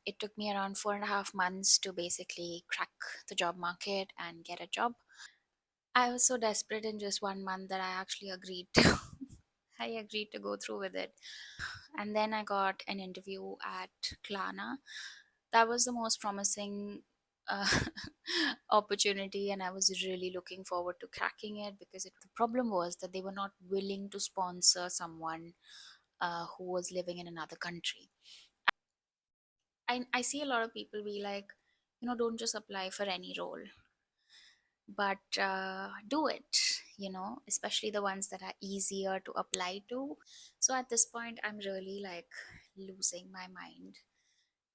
It took me around 4.5 months to basically crack the job market and get a job. I was so desperate in just 1 month that I actually agreed to. I agreed to go through with it. And then I got an interview at Klarna. That was the most promising uh, opportunity, and I was really looking forward to cracking it because the problem was that they were not willing to sponsor someone who was living in another country. I see a lot of people be like, don't just apply for any role, but do it, especially the ones that are easier to apply to. So at this point, I'm really like losing my mind.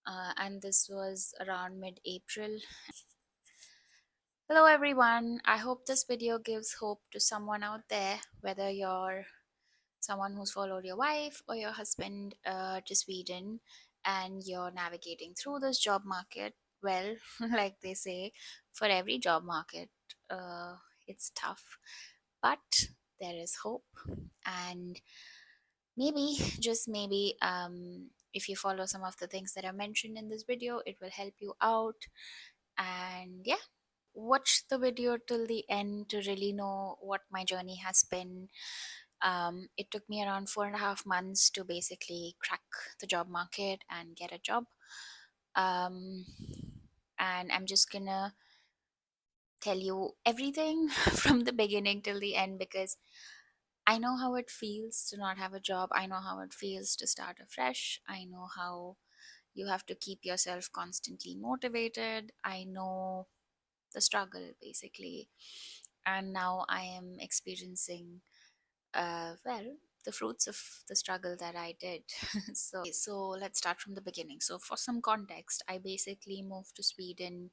And this was around mid April. Hello, everyone. I hope this video gives hope to someone out there, whether you're someone who's followed your wife or your husband to Sweden and you're navigating through this job market. Well, like they say, for every job market, uh, it's tough, but there is hope. And maybe, just maybe, if you follow some of the things that are mentioned in this video, it will help you out. And yeah, watch the video till the end to really know what my journey has been. It took me around 4.5 months to basically crack the job market and get a job. Um, and I'm just gonna tell you everything from the beginning till the end because I know how it feels to not have a job. I know how it feels to start afresh. I know how you have to keep yourself constantly motivated. I know the struggle basically. And now I am experiencing, well, the fruits of the struggle that I did. So let's start from the beginning. So for some context, I basically moved to Sweden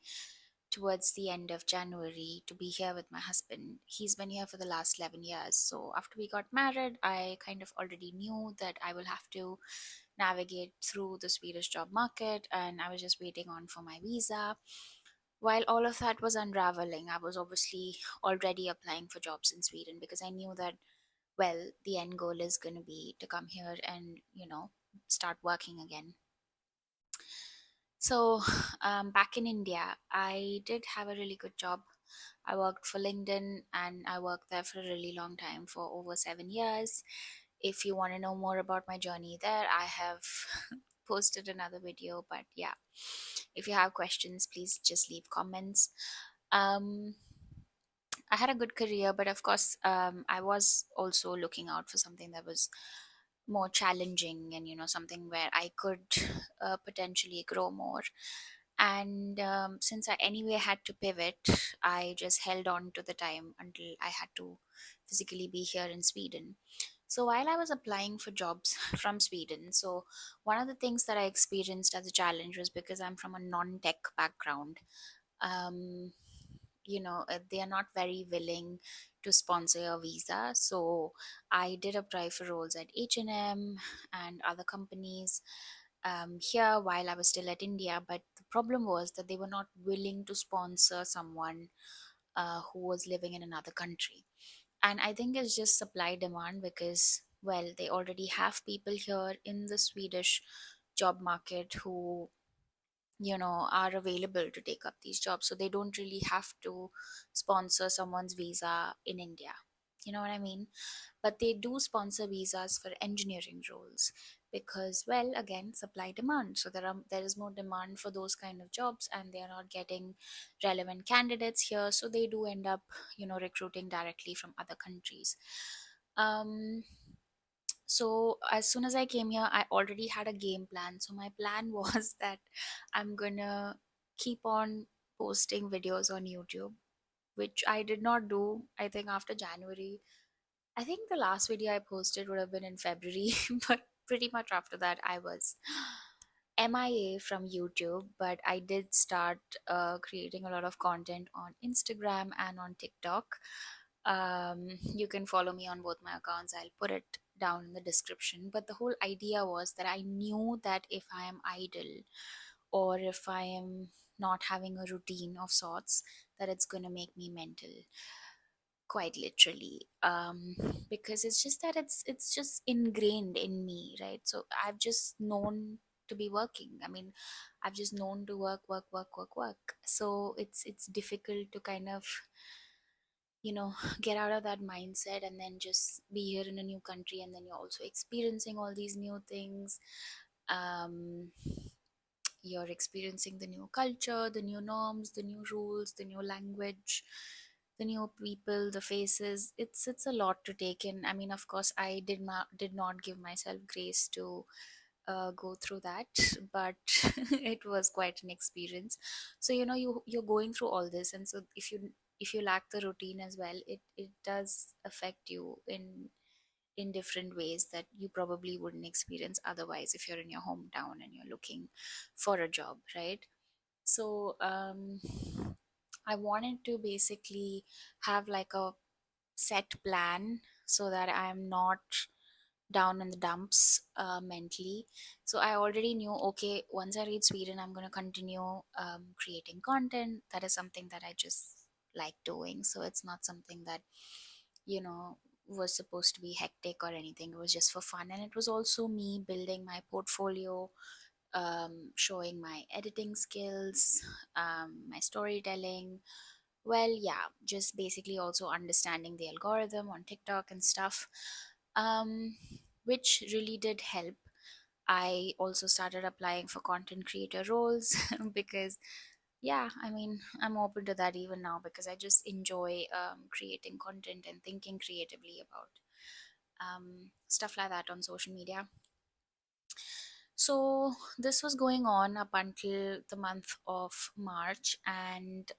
towards the end of January to be here with my husband. He's been here for the last 11 years. So after we got married, I kind of already knew that I will have to navigate through the Swedish job market, and I was just waiting on for my visa. While all of that was unraveling, I was obviously already applying for jobs in Sweden because I knew that, well, the end goal is going to be to come here and, start working again. So, back in India, I did have a really good job. I worked for LinkedIn and I worked there for a really long time, for over 7 years. If you want to know more about my journey there, I have posted another video. But yeah, if you have questions, please just leave comments. Um, I had a good career, but of course, I was also looking out for something that was more challenging and, something where I could potentially grow more. And since I anyway had to pivot, I just held on to the time until I had to physically be here in Sweden. So while I was applying for jobs from Sweden, so one of the things that I experienced as a challenge was because I'm from a non tech background. Um, they are not very willing to sponsor your visa, so I did apply for roles at H&M and other companies here while I was still at India, but the problem was that they were not willing to sponsor someone who was living in another country. And I think it's just supply demand because, well, they already have people here in the Swedish job market who, are available to take up these jobs, so they don't really have to sponsor someone's visa in India. You know what I mean? But they do sponsor visas for engineering roles because, well, again, supply demand. So there is more demand for those kind of jobs and they are not getting relevant candidates here, so they do end up, recruiting directly from other countries. um so as soon as I came here, I already had a game plan. So my plan was that I'm gonna keep on posting videos on YouTube, which I did not do. I think after January, I think the last video I posted would have been in February, but pretty much after that, I was MIA from YouTube. But I did start creating a lot of content on Instagram and on TikTok. You can follow me on both my accounts. I'll put it down in the description. But the whole idea was that I knew that if I am idle or if I am not having a routine of sorts, that it's going to make me mental, quite literally. Because it's just that it's just ingrained in me, right? So I've just known to be working. I mean, I've just known to work, work, work, work, work. So it's difficult to kind of, get out of that mindset and then just be here in a new country, and then you're also experiencing all these new things. Um, you're experiencing the new culture, the new norms, the new rules, the new language, the new people, the faces. It's a lot to take in. I mean, of course, I did not give myself grace to go through that, but it was quite an experience. So you're going through all this, and so if you lack the routine as well, it does affect you in different ways that you probably wouldn't experience otherwise if you're in your hometown and you're looking for a job, right? So I wanted to basically have like a set plan so that I'm not down in the dumps mentally. So I already knew, okay, once I reach Sweden, I'm going to continue creating content. That is something that I just like doing. So it's not something that, you know, was supposed to be hectic or anything. It was just for fun. And it was also me building my portfolio, showing my editing skills, my storytelling. Well, yeah, just basically also understanding the algorithm on TikTok and stuff, um, which really did help. I also started applying for content creator roles because, yeah, I mean, I'm open to that even now because I just enjoy creating content and thinking creatively about stuff like that on social media. So this was going on up until the month of March, and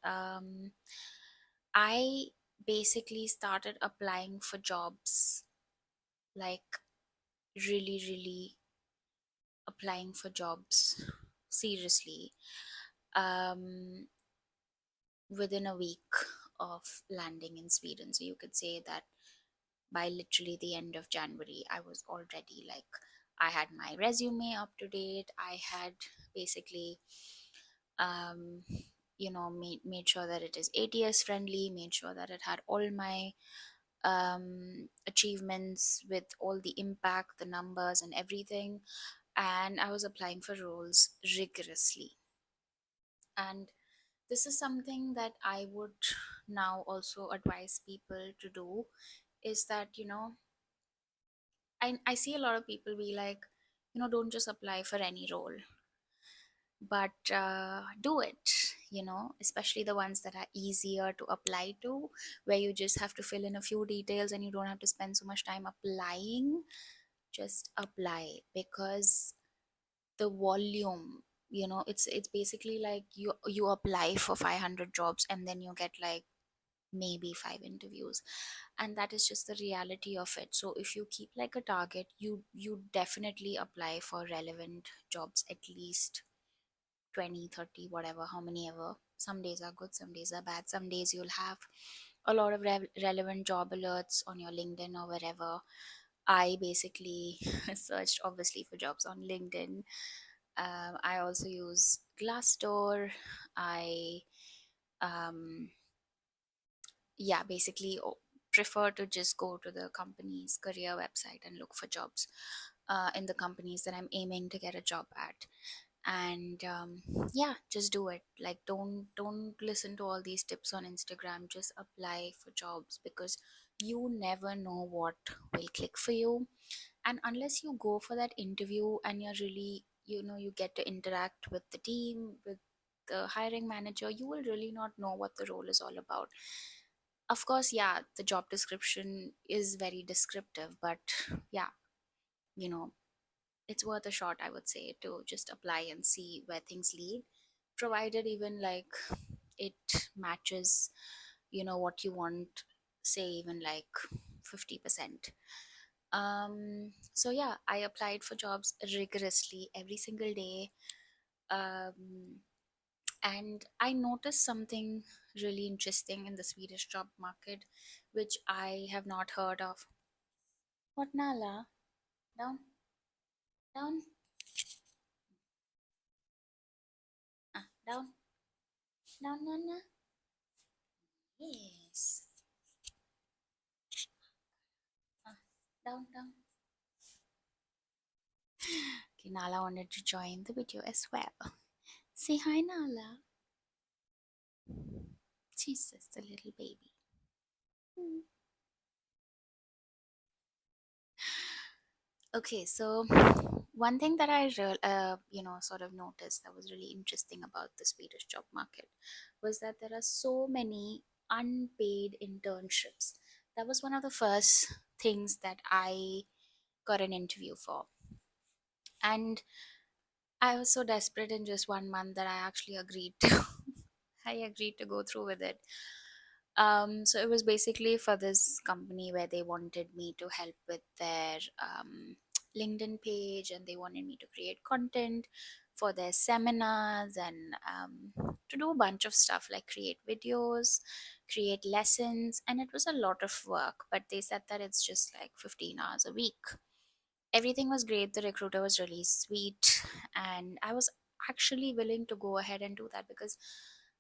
I basically started applying for jobs, like really, really applying for jobs seriously, um, within a week of landing in Sweden. So you could say that by literally the end of January, I was already like, I had my resume up to date. I had basically, um, made sure that it is ATS friendly, made sure that it had all my achievements with all the impact, the numbers, and everything. And I was applying for roles rigorously. And this is something that I would now also advise people to do, is that, I see a lot of people be like, don't just apply for any role, but do it, especially the ones that are easier to apply to, where you just have to fill in a few details and you don't have to spend so much time applying. Just apply, because the volume, it's basically like you apply for 500 jobs and then you get like maybe 5 interviews, and that is just the reality of it. So if you keep like a target, you definitely apply for relevant jobs, at least 20, 30, whatever, how many ever. Some days are good, some days are bad. Some days you'll have a lot of relevant job alerts on your LinkedIn or wherever. I basically searched obviously for jobs on LinkedIn. I also use Glassdoor. I yeah, basically prefer to just go to the company's career website and look for jobs in the companies that I'm aiming to get a job at. And yeah, just do it. Like, don't listen to all these tips on Instagram. Just apply for jobs, because you never know what will click for you. And unless you go for that interview and you're really, you get to interact with the team, with the hiring manager, you will really not know what the role is all about. Of course, yeah, the job description is very descriptive, but yeah, you know it's worth a shot, I would say, to just apply and see where things lead, provided even like it matches, what you want, say even like 50%. So yeah, I applied for jobs rigorously every single day. Um, and I noticed something really interesting in the Swedish job market, which I have not heard of. What, Nala? Down, down, down, down, down, down. Yes. Ah, down, down. Okay, Nala wanted to join the video as well. Say hi, Nala. She's just a little baby. Hmm. Okay, so one thing that sort of noticed that was really interesting about the Swedish job market was that there are so many unpaid internships. That was one of the first things that I got an interview for. And I was so desperate in just 1 month that I actually agreed to I agreed to go through with it. So it was basically for this company where they wanted me to help with their LinkedIn page, and they wanted me to create content for their seminars and to do a bunch of stuff like create videos, create lessons, and it was a lot of work. But they said that it's just like 15 hours a week. Everything was great. The recruiter was really sweet, and I was actually willing to go ahead and do that because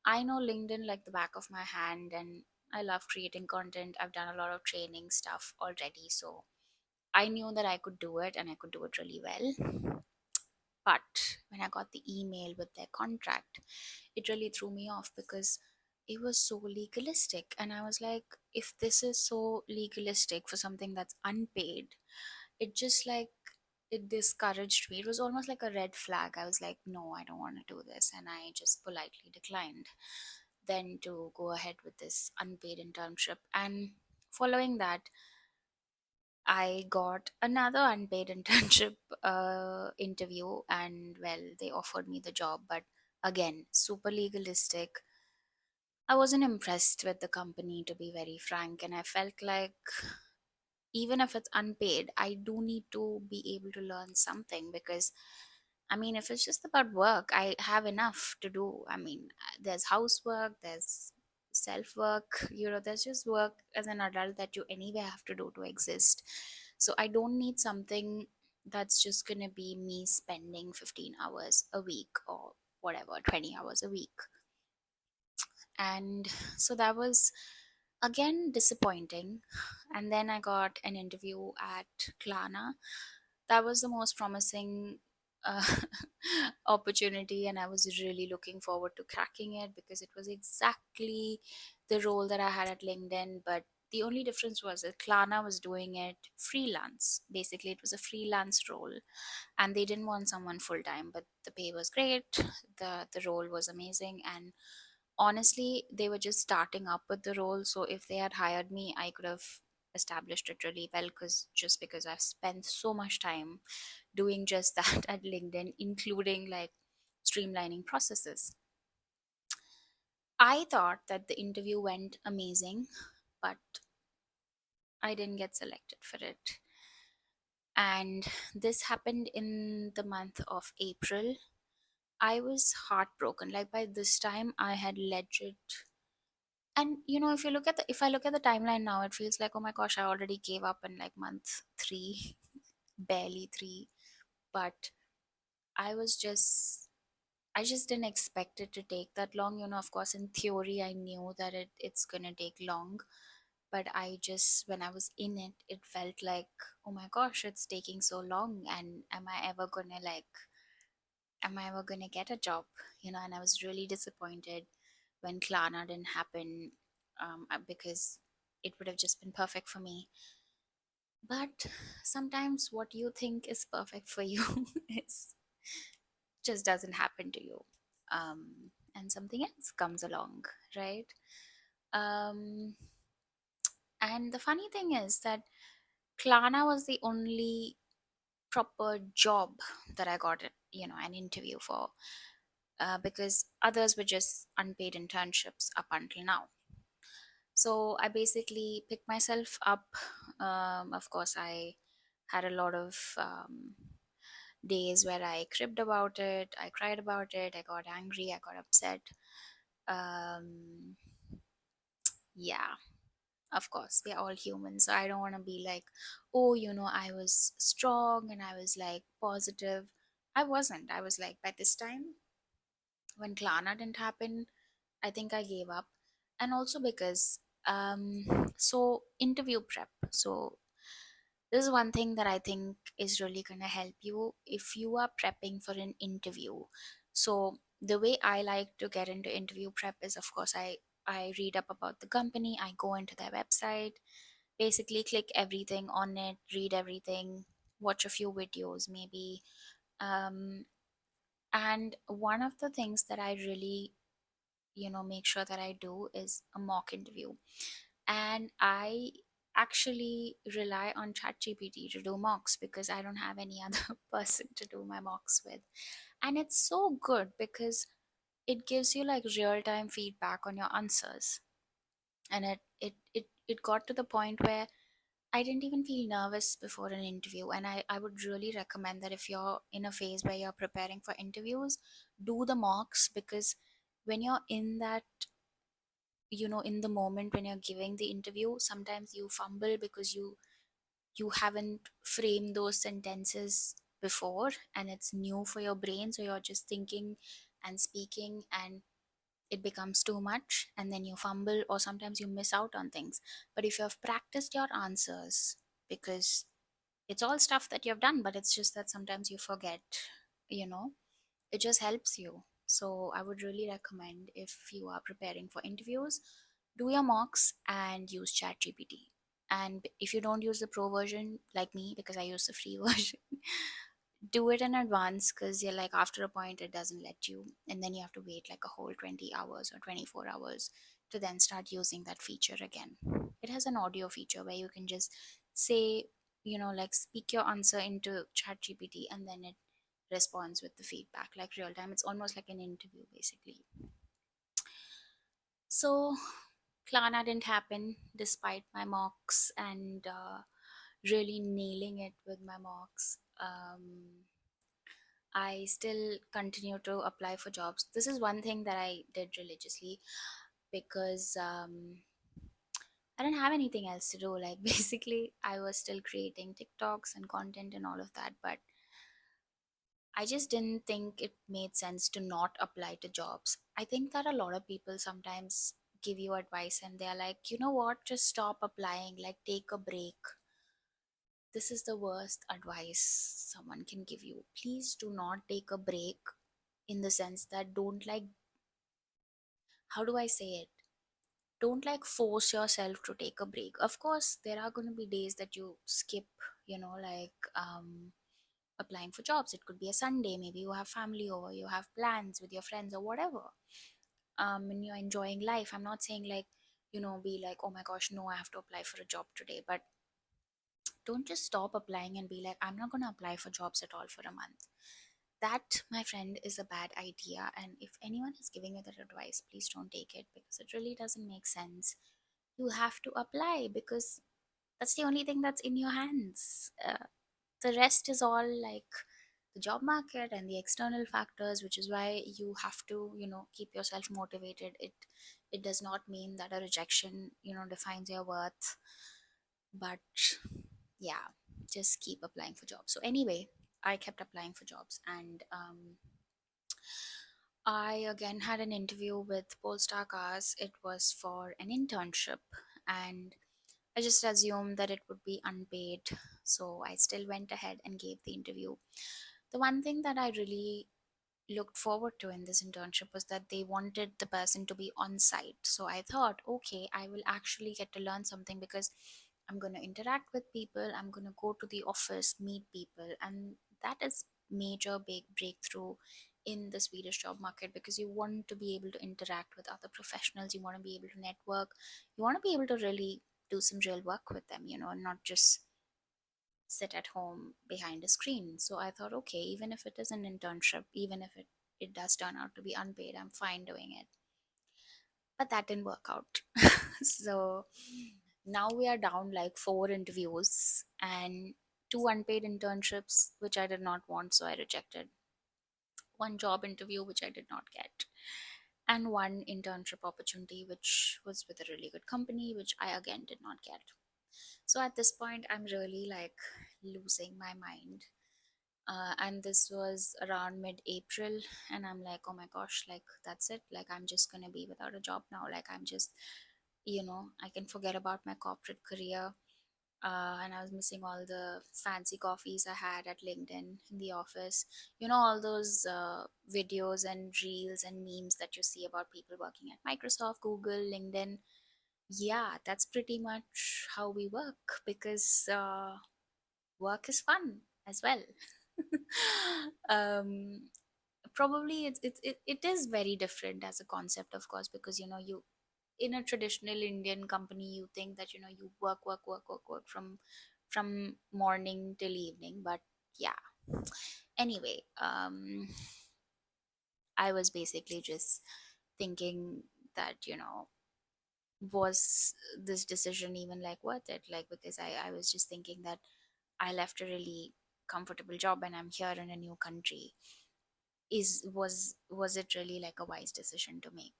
I know LinkedIn like the back of my hand, and I love creating content. I've done a lot of training stuff already, so I knew that I could do it and I could do it really well. But when I got the email with their contract, it really threw me off because it was so legalistic. And I was like, if this is so legalistic for something that's unpaid, it just like it discouraged me. It was almost like a red flag. I was like, no, I don't want to do this. And I just politely declined then to go ahead with this unpaid internship. And following that, I got another unpaid internship interview, and well, they offered me the job, but again, super legalistic. I wasn't impressed with the company, to be very frank, and I felt like even if it's unpaid, I do need to be able to learn something because I mean, if it's just about work, I have enough to do. I mean, there's housework, there's self work, there's just work as an adult that you anyway have to do to exist. So I don't need something that's just going to be me spending 15 hours a week or whatever, 20 hours a week. And so that was again disappointing. And then I got an interview at Klarna. That was the most promising uh, opportunity, and I was really looking forward to cracking it because it was exactly the role that I had at LinkedIn. But the only difference was that Klarna was doing it freelance. Basically, it was a freelance role, and they didn't want someone full time. But the pay was great, the role was amazing, and honestly, they were just starting up with the role. So if they had hired me, I could have established it really well because I've spent so much time doing just that at LinkedIn, including like streamlining processes. I thought that the interview went amazing, but I didn't get selected for it. And this happened in the month of April. I was heartbroken. Like by this time, I had legit. And if I look at the timeline now, it feels like, oh my gosh, I already gave up in like month three, barely three. But I was just I just didn't expect it to take that long. Of course, in theory, I knew that it's gonna take long, but I just, when I was in it, it felt like, oh my gosh, it's taking so long, and am I ever gonna get a job? And I was really disappointed when Klarna didn't happen, because it would have just been perfect for me. But sometimes what you think is perfect for you is just doesn't happen to you, and something else comes along, right? um, and the funny thing is that Klarna was the only proper job that I got an interview for, because others were just unpaid internships up until now. So I basically picked myself up. Of course, I had a lot of days where I cribbed about it, I cried about it, I got angry, I got upset. Um, yeah, of course, we're all human. So I don't want to be like, oh, I was strong and I was like positive. I wasn't. I was like, by this time, when Klarna didn't happen, I think I gave up. And also because, so interview prep. So This is one thing that I think is really going to help you if you are prepping for an interview. So the way I like to get into interview prep is, of course, I read up about the company, I go into their website, basically click everything on it, read everything, watch a few videos maybe. Um, and one of the things that I really, make sure that I do is a mock interview. And I actually rely on ChatGPT to do mocks because I don't have any other person to do my mocks with. And it's so good because it gives you like real time feedback on your answers. And it got to the point where I didn't even feel nervous before an interview. And I would really recommend that if you're in a phase where you're preparing for interviews, do the mocks, because when you're in that, in the moment when you're giving the interview, sometimes you fumble because you haven't framed those sentences before and it's new for your brain, so you're just thinking and speaking and it becomes too much and then you fumble or sometimes you miss out on things. But if you have practiced your answers, because it's all stuff that you've done, but it's just that sometimes you forget, you know it just helps you. So I would really recommend, if you are preparing for interviews, do your mocks and use ChatGPT. And if you don't use the pro version like me, because I use the free version, do it in advance, because you're like, after a point it doesn't let you, and then you have to wait like a whole 20 hours or 24 hours to then start using that feature again. It has an audio feature where you can just say, like, speak your answer into ChatGPT and then it responds with the feedback like real time. It's almost like an interview basically. So Klana didn't happen despite my mocks and really nailing it with my mocks. I still continue to apply for jobs. This is one thing that I did religiously because I didn't have anything else to do. Like, basically, I was still creating TikToks and content and all of that, but I just didn't think it made sense to not apply to jobs. I think that a lot of people sometimes give you advice and they're like, you know what, just stop applying, like, take a break. This is the worst advice someone can give you. Please do not take a break, in the sense that don't, like, how do I say it? Don't like force yourself to take a break. Of course, there are going to be days that you skip, like applying for jobs. It could be a Sunday, maybe you have family over, you have plans with your friends or whatever. And you're enjoying life. I'm not saying like, be like, oh my gosh, no, I have to apply for a job today. But don't just stop applying and be like, I'm not going to apply for jobs at all for a month. That, my friend, is a bad idea. And if anyone is giving you that advice, please don't take it, because it really doesn't make sense. You have to apply because that's the only thing that's in your hands. The rest is all like the job market and the external factors, which is why you have to, keep yourself motivated. It does not mean that a rejection, defines your worth. But yeah, just keep applying for jobs. So anyway, I kept applying for jobs, and I again had an interview with Polestar Cars. It was for an internship, and I just assumed that it would be unpaid. So I still went ahead and gave the interview. The one thing that I really looked forward to in this internship was that they wanted the person to be on site. So I thought, okay, I will actually get to learn something, because I'm going to interact with people, I'm going to go to the office, meet people, and that is major big breakthrough in the Swedish job market, because you want to be able to interact with other professionals, you want to be able to network, you want to be able to really do some real work with them, and not just sit at home behind a screen. So I thought, okay, even if it is an internship, even if it does turn out to be unpaid, I'm fine doing it. But that didn't work out. So now we are down like 4 interviews and 2 unpaid internships, which I did not want, so I rejected. 1 job interview, which I did not get. And 1 internship opportunity, which was with a really good company, which I again did not get. So at this point, I'm really like losing my mind. And this was around mid-April, and I'm like, oh my gosh, like, that's it, like, I'm just gonna be without a job now, like, I'm just, I can forget about my corporate career. And I was missing all the fancy coffees I had at LinkedIn in the office. You know, all those videos and reels and memes that you see about people working at Microsoft, Google, LinkedIn. Yeah, that's pretty much how we work because work is fun as well. um, Probably it is very different as a concept, of course, because you in a traditional Indian company, you think that you work from morning till evening. But yeah, anyway, I was basically just thinking that was this decision even like worth it, like, because I was just thinking that I left a really comfortable job and I'm here in a new country. Was it really like a wise decision to make?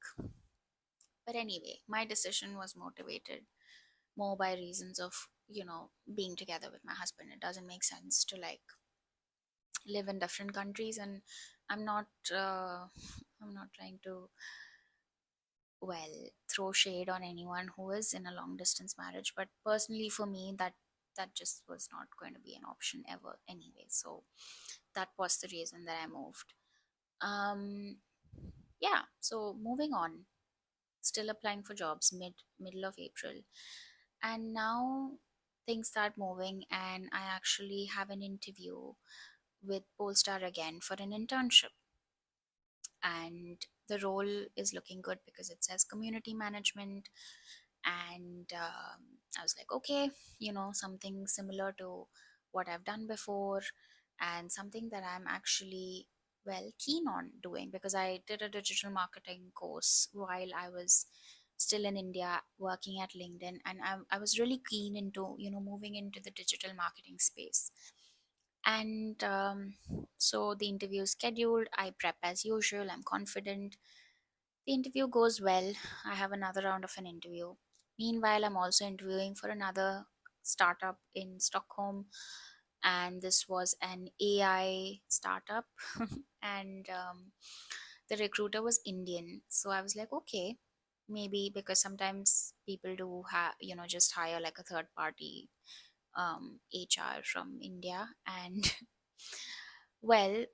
But anyway, my decision was motivated more by reasons of being together with my husband. It doesn't make sense to like live in different countries, and i'm not uh, I'm not trying to, well, throw shade on anyone who is in a long distance marriage, but personally for me, that just was not going to be an option ever anyway. So that was the reason that I moved. Yeah, so moving on, still applying for jobs middle of April, and now things start moving, and I actually have an interview with Polestar again for an internship. And the role is looking good because it says community management. And I was like, okay, something similar to what I've done before, and something that I'm actually, well, keen on doing, because I did a digital marketing course while I was still in India working at LinkedIn, and I was really keen into moving into the digital marketing space. And so the interview is scheduled. I prep as usual. I'm confident. The interview goes well. I have another round of an interview. Meanwhile, I'm also interviewing for another startup in Stockholm, and this was an AI startup. And the recruiter was Indian. So I was like, okay, maybe, because sometimes people do have, just hire like a third party HR from India. And well,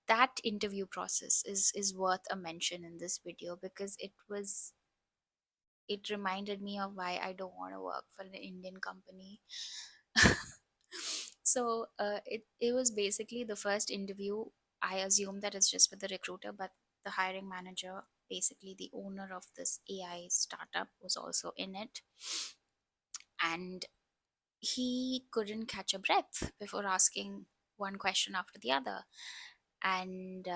that interview process is worth a mention in this video, because it reminded me of why I don't want to work for an Indian company. So it was basically the first interview. I assume that it's just with the recruiter, but the hiring manager, basically the owner of this AI startup, was also in it. And he couldn't catch a breath before asking one question after the other. And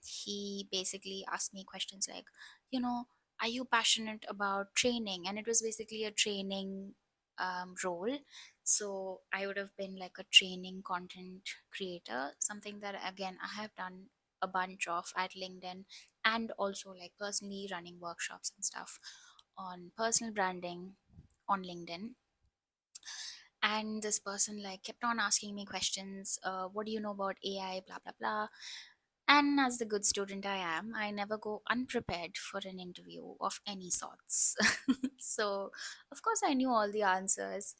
he basically asked me questions like, you know are you passionate about training? And it was basically a training role. So I would have been like a training content creator, something that again I have done a bunch of at LinkedIn, and also like personally running workshops and stuff on personal branding on LinkedIn. And this person like kept on asking me questions, what do you know about AI, blah blah blah. And as the good student I am, I never go unprepared for an interview of any sorts. So of course I knew all the answers.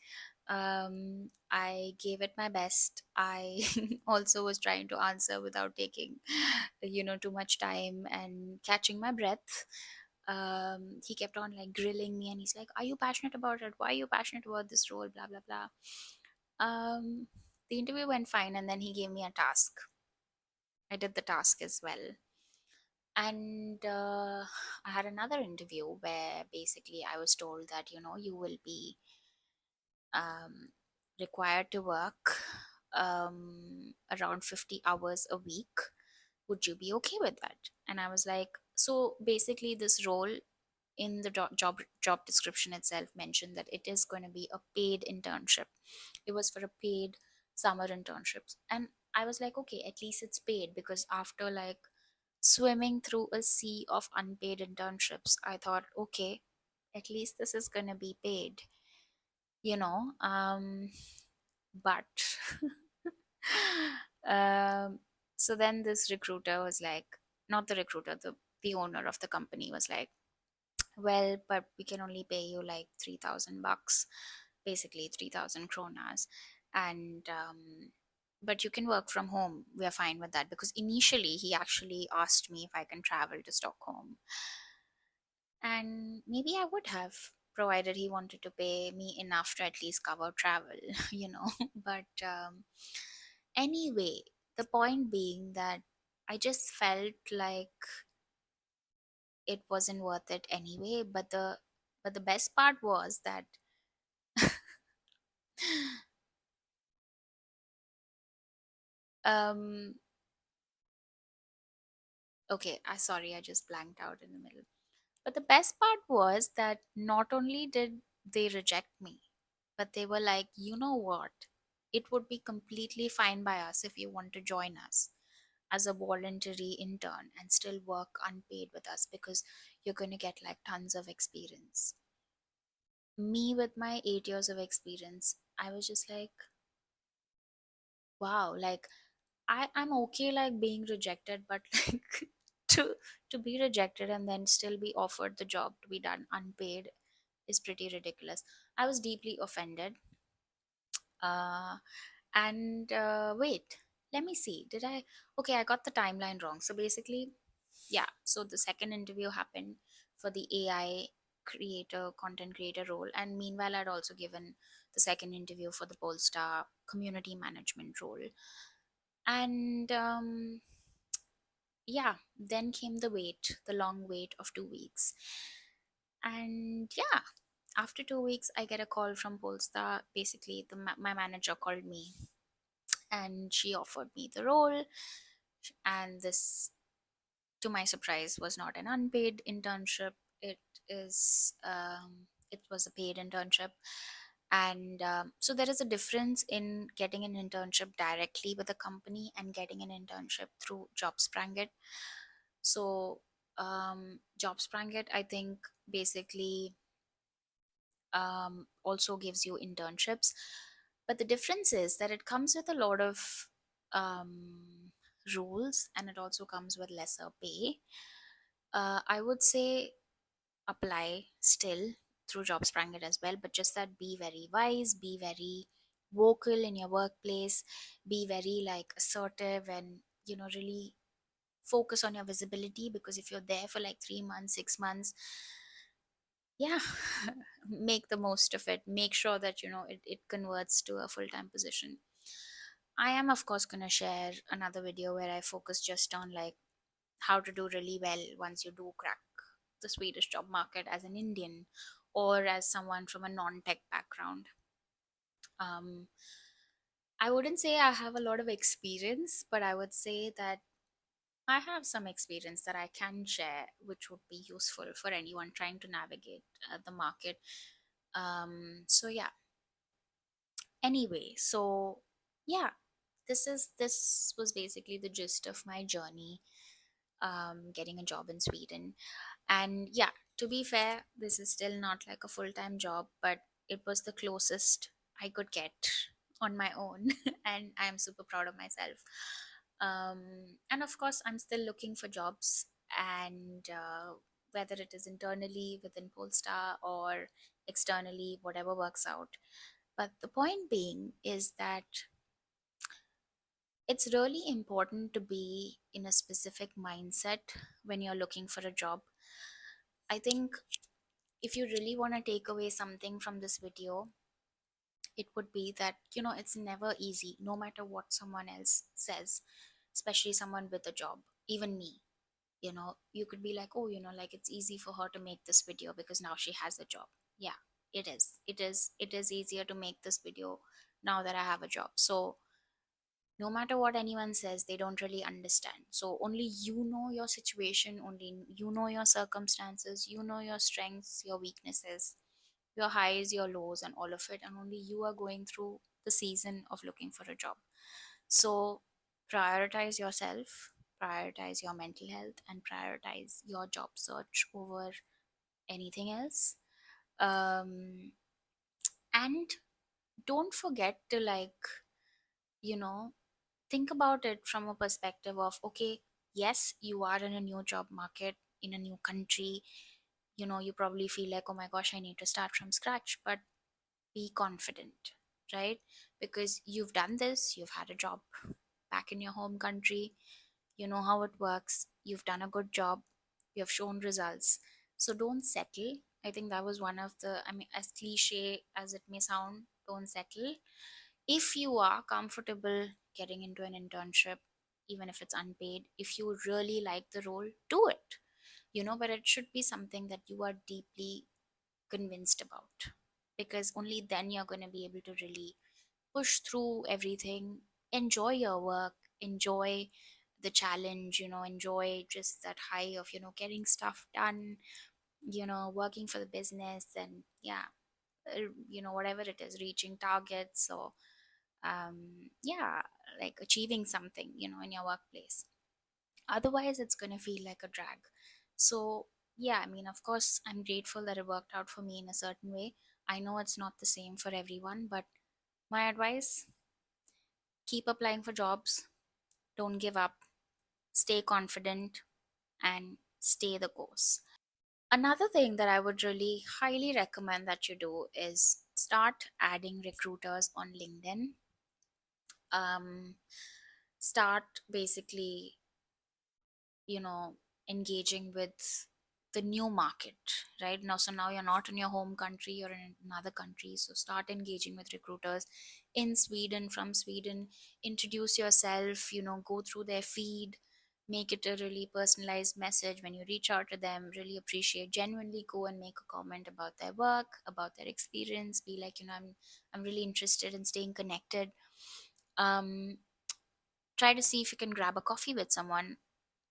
I gave it my best. I also was trying to answer without taking too much time and catching my breath. He kept on like grilling me, and he's like, are you passionate about it? Why are you passionate about this role, blah blah blah. The interview went fine, and then he gave me a task. I did the task as well. And I had another interview where basically I was told that you will be um, required to work around 50 hours a week. Would you be okay with that? And I was like, so basically this role in the job description itself mentioned that it is going to be a paid internship. It was for a paid summer internships, and I was like, okay, at least it's paid, because after like swimming through a sea of unpaid internships, I thought, okay, at least this is going to be paid, you know but um so then this recruiter was like, not the recruiter, the owner of the company was like, well, but we can only pay you like 3,000 bucks. basically 3,000 kronas. And but you can work from home. We are fine with that, because initially he actually asked me if I can travel to Stockholm, and maybe I would have, provided he wanted to pay me enough to at least cover travel, But anyway, the point being that I just felt like it wasn't worth it anyway. But the best part was that um okay, I sorry, I just blanked out in the middle. But the best part was that not only did they reject me, but they were like, you know what? It would be completely fine by us if you want to join us as a voluntary intern and still work unpaid with us, because you're going to get like tons of experience. Me, with my 8 years of experience, I was just like, wow, like I'm okay like being rejected, but like to to be rejected and then still be offered the job to be done unpaid is pretty ridiculous. I was deeply offended. Uh, and wait, let me see. Did I? Okay, I got the timeline wrong. So basically, yeah. So the second interview happened for the AI creator, content creator role, and meanwhile, I'd also given the second interview for the Polestar community management role. And yeah, then came the wait, the long wait of 2 weeks. And yeah, after 2 weeks, I get a call from Polestar. Basically, my manager called me and she offered me the role. And this, to my surprise, was not an unpaid internship. It it was a paid internship. And so there is a difference in getting an internship directly with a company and getting an internship through JobSprangit. So JobSprangit, I think, basically also gives you internships. But the difference is that it comes with a lot of rules, and it also comes with lesser pay. I would say apply still through JobSprangit as well, but just that be very wise, be very vocal in your workplace, be very like assertive, and really focus on your visibility, because if you're there for like 3 months, 6 months, yeah, make the most of it. Make sure that it converts to a full-time position. I am of course going to share another video where I focus just on like how to do really well once you do crack the Swedish job market as an Indian or as someone from a non-tech background. um, I wouldn't say I have a lot of experience, but I would say that I have some experience that I can share, which would be useful for anyone trying to navigate the market. So yeah. Anyway, so yeah, this was basically the gist of my journey, getting a job in Sweden. And yeah, to be fair, this is still not like a full time job, but it was the closest I could get on my own, and I'm super proud of myself. And of course, I'm still looking for jobs, and whether it is internally within Polestar or externally, whatever works out. But the point being is that it's really important to be in a specific mindset when you're looking for a job. I think if you really want to take away something from this video, it would be that, it's never easy, no matter what someone else says, especially someone with a job, even me. You could be like, oh, like it's easy for her to make this video because now she has a job. Yeah, it is. It is easier to make this video now that I have a job. So no matter what anyone says, they don't really understand. So only you know your situation, only you know your circumstances, you know your strengths, your weaknesses, your highs, your lows, and all of it. And only you are going through the season of looking for a job. So prioritize yourself, prioritize your mental health, and prioritize your job search over anything else. Um, and don't forget to, like, you know, think about it from a perspective of, okay, yes, you are in a new job market, in a new country. You probably feel like, oh my gosh, I need to start from scratch. But be confident, right? Because you've done this, you've had a job back in your home country, you know how it works, you've done a good job, you have shown results. So don't settle. I think that was one of the, I mean, as cliche as it may sound, don't settle. If you are comfortable getting into an internship, even if it's unpaid, if you really like the role, do it, but it should be something that you are deeply convinced about, because only then you're going to be able to really push through everything, enjoy your work, enjoy the challenge, enjoy just that high of, getting stuff done, working for the business, and yeah, whatever it is, reaching targets, or yeah, like achieving something, in your workplace. Otherwise, it's going to feel like a drag. So, yeah, I mean, of course, I'm grateful that it worked out for me in a certain way. I know it's not the same for everyone, but my advice: keep applying for jobs, don't give up, stay confident, and stay the course. Another thing that I would really highly recommend that you do is start adding recruiters on LinkedIn. Um, Start basically, you know engaging with the new market right now. So now you're not in your home country, you're in another country, so start engaging with recruiters in Sweden, from Sweden. Introduce yourself, go through their feed, make it a really personalized message. When you reach out to them, really appreciate, genuinely go and make a comment about their work, about their experience. Be like, I'm really interested in staying connected. um Try to see if you can grab a coffee with someone.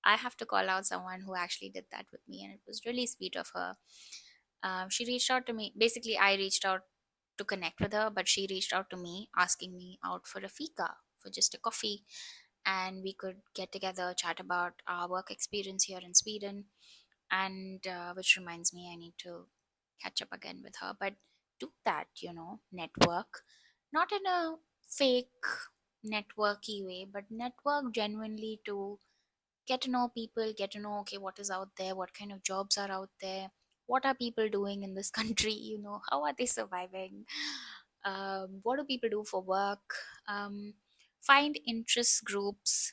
I have to call out someone who actually did that with me, and it was really sweet of her. She reached out to me. Basically, I reached out to connect with her, but she reached out to me asking me out for a fika, for just a coffee, and we could get together, chat about our work experience here in Sweden. And which reminds me, I need to catch up again with her. But do that, network, not in a fake networky way, but network genuinely to get to know people, get to know, okay, what is out there, what kind of jobs are out there, what are people doing in this country, how are they surviving, what do people do for work. Find interest groups,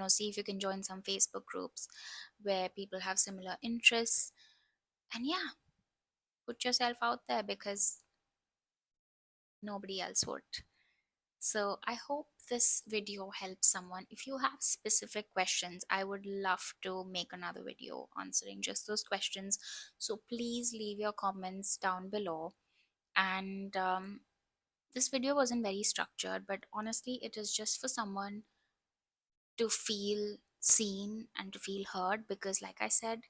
see if you can join some Facebook groups where people have similar interests. And yeah, put yourself out there, because nobody else would. So I hope this video helps someone. If you have specific questions, I would love to make another video answering just those questions. So please leave your comments down below. And this video wasn't very structured, but honestly, it is just for someone to feel seen and to feel heard, because, like I said,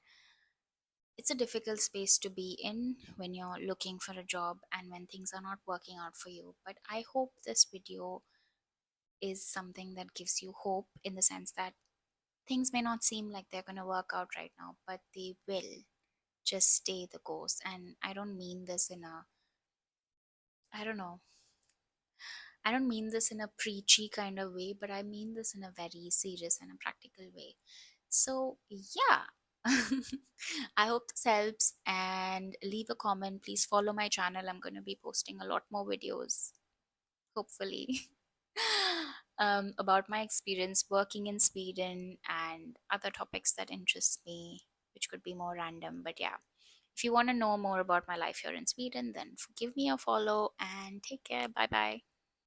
it's a difficult space to be in when you're looking for a job and when things are not working out for you. But I hope this video is something that gives you hope, in the sense that things may not seem like they're going to work out right now, but they will. Just stay the course. And I don't mean this in a, I don't know, I don't mean this in a preachy kind of way, but I mean this in a very serious and a practical way. So, yeah. I hope this helps, and leave a comment. Please follow my channel. I'm going to be posting a lot more videos, hopefully, about my experience working in Sweden and other topics that interest me, which could be more random. But yeah, if you want to know more about my life here in Sweden, then give me a follow and take care. Bye bye.